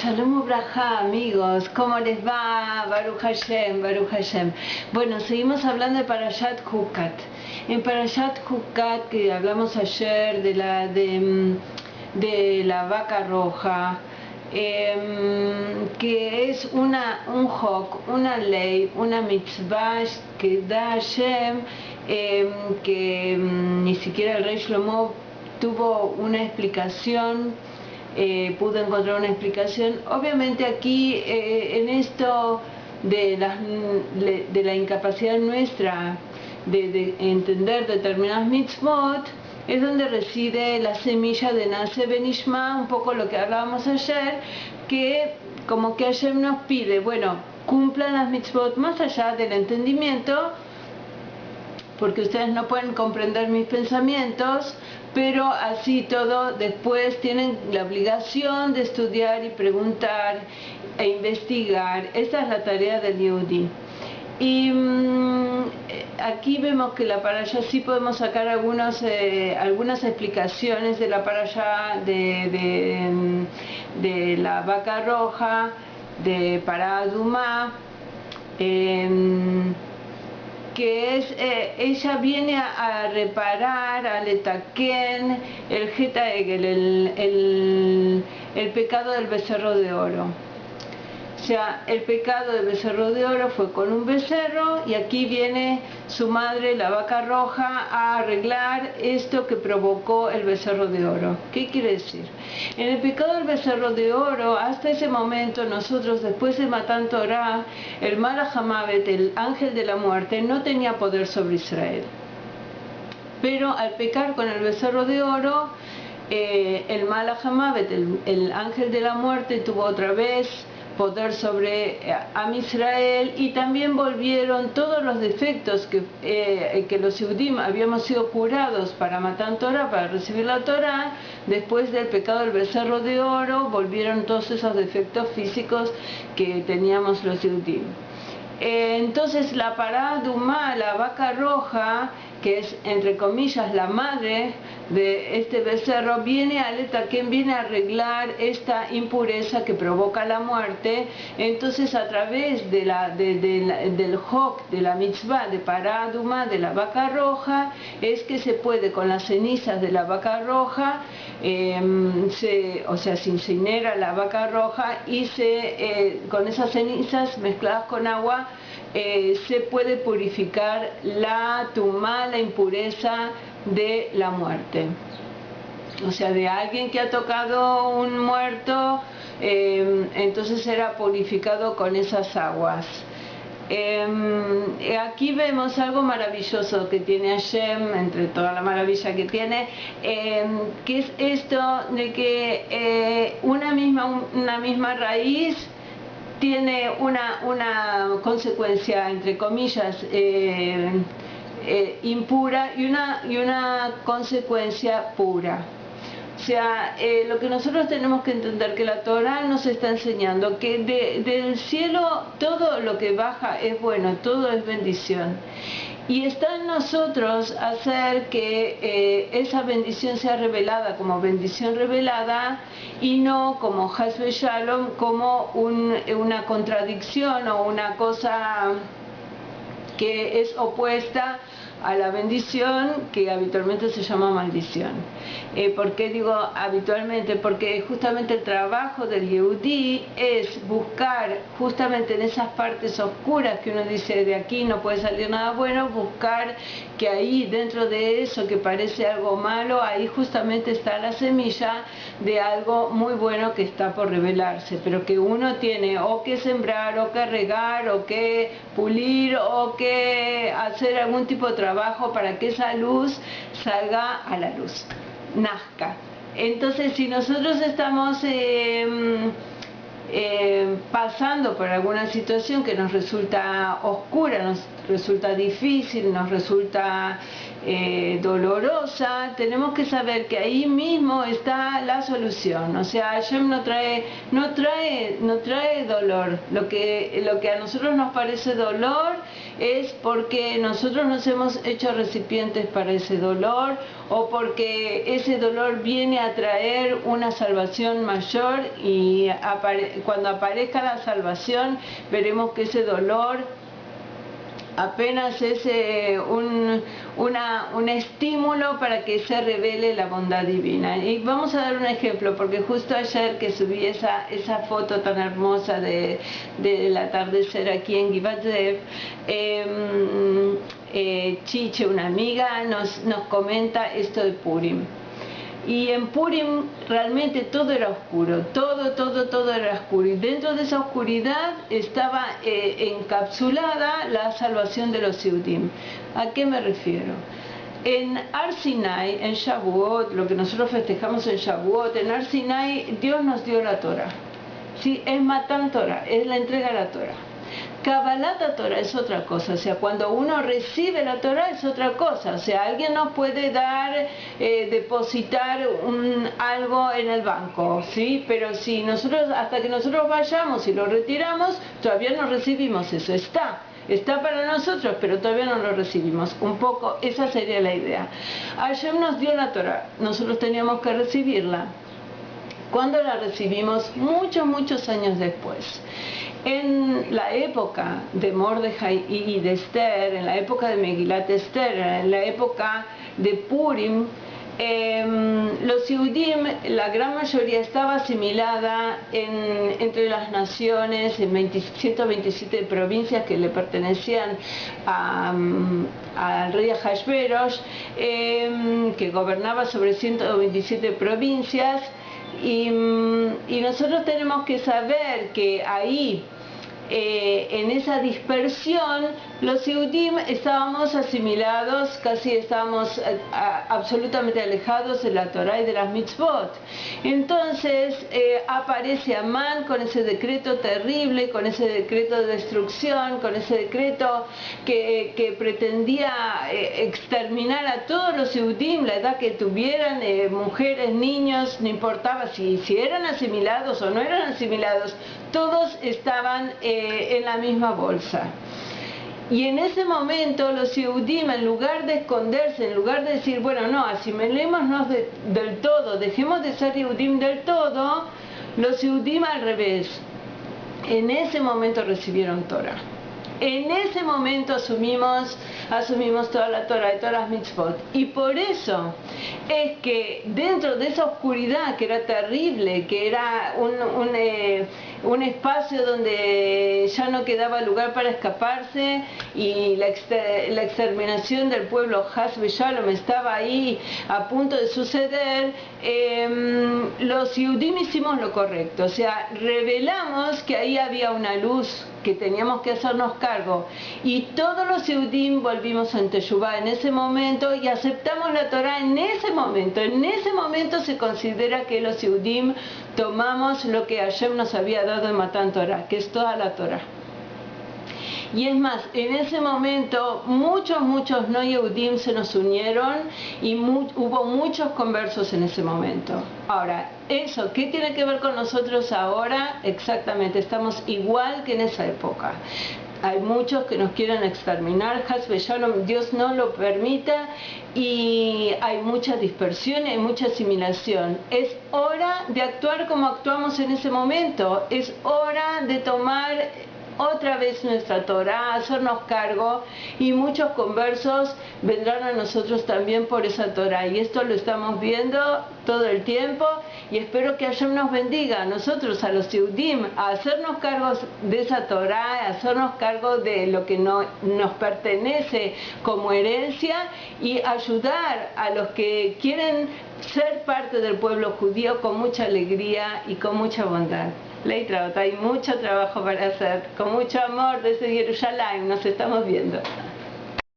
Shalom Ubraja, amigos, ¿cómo les va? Baruch Hashem, Baruch Hashem. Bueno, seguimos hablando de Parashat Hukat. En Parashat Hukat, que hablamos ayer de la vaca roja, que es un hok, una ley, una mitzvah que da Hashem, que ni siquiera el rey Shlomo tuvo una explicación. Pudo encontrar una explicación. Obviamente aquí en esto de la incapacidad nuestra de entender determinadas mitzvot es donde reside la semilla de Naaseh Benishma, un poco lo que hablábamos ayer, que como que Hashem nos pide, bueno, cumplan las mitzvot más allá del entendimiento, porque ustedes no pueden comprender mis pensamientos, pero así todo después tienen la obligación de estudiar y preguntar e investigar. Esa es la tarea del Yehudi. Y aquí vemos que la parashá sí podemos sacar algunas explicaciones de la parashá de la vaca roja, de Pará Adumá, que es, ella viene a reparar, a letaken el Geta Egel, el pecado del becerro de oro. O sea, el pecado del becerro de oro fue con un becerro y aquí viene su madre, la vaca roja, a arreglar esto que provocó el becerro de oro. ¿Qué quiere decir? En el pecado del becerro de oro, hasta ese momento nosotros, después de Matan Torah, el Malach HaMavet, el ángel de la muerte, no tenía poder sobre Israel. Pero al pecar con el becerro de oro, el Malach HaMavet, el ángel de la muerte, tuvo otra vez poder sobre Am Israel, y también volvieron todos los defectos que los Yehudim habíamos sido curados para Matan Torah, para recibir la Torah. Después del pecado del becerro de oro, volvieron todos esos defectos físicos que teníamos los Yehudim. Entonces la Pará Adumá, la vaca roja, que es entre comillas la madre de este becerro, viene a letaken, viene a arreglar esta impureza que provoca la muerte. Entonces a través del hok, de la mitzvah de Pará Adumá, de la vaca roja, es que se puede con las cenizas de la vaca roja, se incinera la vaca roja y con esas cenizas mezcladas con agua se puede purificar la tumá, la impureza de la muerte. O sea, de alguien que ha tocado un muerto, entonces será purificado con esas aguas. Aquí vemos algo maravilloso que tiene Hashem, entre toda la maravilla que tiene, que es esto de que una misma raíz tiene una consecuencia, entre comillas, impura y una consecuencia pura. O sea, lo que nosotros tenemos que entender, que la Torah nos está enseñando que del cielo todo lo que baja es bueno, todo es bendición. Y está en nosotros hacer que esa bendición sea revelada como bendición revelada y no como Has Shalom, como una contradicción o una cosa que es opuesta a la bendición, que habitualmente se llama maldición. ¿Por qué digo habitualmente? Porque justamente el trabajo del Yehudí es buscar justamente en esas partes oscuras que uno dice de aquí no puede salir nada bueno, buscar que ahí dentro de eso que parece algo malo, ahí justamente está la semilla de algo muy bueno que está por revelarse, pero que uno tiene o que sembrar, o que regar, o que pulir, o que hacer algún tipo de trabajo para que esa luz salga a la luz, nazca. Entonces, si nosotros estamos pasando por alguna situación que nos resulta oscura, nos resulta difícil, nos resulta dolorosa, tenemos que saber que ahí mismo está la solución. O sea, Hashem no trae dolor. Lo que a nosotros nos parece dolor es porque nosotros nos hemos hecho recipientes para ese dolor, o porque ese dolor viene a traer una salvación mayor, y cuando aparezca la salvación veremos que ese dolor apenas es un estímulo para que se revele la bondad divina. Y vamos a dar un ejemplo, porque justo ayer que subí esa foto tan hermosa del atardecer aquí en Givat Ze'ev, Chiche, una amiga, nos comenta esto de Purim. Y en Purim realmente todo era oscuro, todo era oscuro, y dentro de esa oscuridad estaba encapsulada la salvación de los Yehudim. ¿A qué me refiero? En Har Sinai, en Shavuot, lo que nosotros festejamos en Shavuot, en Har Sinai Dios nos dio la Torah. ¿Sí? Es Matan Torah, es la entrega de la Torah. Kabbalat Torah es otra cosa, o sea, cuando uno recibe la Torah es otra cosa, o sea, alguien nos puede dar, depositar algo en el banco, ¿sí? Pero si nosotros, hasta que nosotros vayamos y lo retiramos, todavía no recibimos eso, está para nosotros, pero todavía no lo recibimos. Un poco, esa sería la idea. Hashem nos dio la Torah, nosotros teníamos que recibirla. ¿Cuándo la recibimos? Muchos años después. En la época de Mordejai y de Esther, en la época de Megilat Esther, en la época de Purim, los Yehudim, la gran mayoría estaba asimilada entre las naciones, en 127 provincias que le pertenecían al rey Ahasverosh, que gobernaba sobre 127 provincias. Y nosotros tenemos que saber que ahí, en esa dispersión, los Yehudim estábamos asimilados, casi estábamos absolutamente alejados de la Torah y de las mitzvot. Entonces aparece Amán con ese decreto terrible, con ese decreto de destrucción, con ese decreto que pretendía exterminar a todos los Yehudim, la edad que tuvieran, mujeres, niños, no importaba si eran asimilados o no eran asimilados, todos estaban en la misma bolsa. Y en ese momento los Yehudim, en lugar de esconderse, en lugar de decir, bueno, no, asimilémonos del todo, dejemos de ser Yehudim del todo, los Yehudim al revés, en ese momento recibieron Torah. En ese momento asumimos toda la Torah y todas las mitzvot. Y por eso es que dentro de esa oscuridad que era terrible, que era un espacio donde ya no quedaba lugar para escaparse, y la exterminación del pueblo Has Shalom estaba ahí a punto de suceder, los Yehudim hicimos lo correcto, o sea, revelamos que ahí había una luz que teníamos que hacernos cargo, y todos los Yehudim volvimos en Teshuvah en ese momento y aceptamos la Torah en ese momento. En ese momento se considera que los Yehudim tomamos lo que Hashem nos había dado en Matan Torah, que es toda la Torah. Y es más, en ese momento muchos no Yehudim se nos unieron y hubo muchos conversos en ese momento. Ahora, eso, ¿qué tiene que ver con nosotros ahora? Exactamente, estamos igual que en esa época. Hay muchos que nos quieren exterminar, Has Shalom, Dios no lo permita, y hay mucha dispersión, hay mucha asimilación. Es hora de actuar como actuamos en ese momento, es hora de tomar otra vez nuestra Torah, hacernos cargo, y muchos conversos vendrán a nosotros también por esa Torah, y esto lo estamos viendo todo el tiempo, y espero que Hashem nos bendiga a nosotros, a los Yehudim, a hacernos cargos de esa Torah, a hacernos cargo de lo que nos pertenece como herencia, y ayudar a los que quieren ser parte del pueblo judío con mucha alegría y con mucha bondad. Leitraot, hay mucho trabajo para hacer, con mucho amor desde Jerusalén, nos estamos viendo.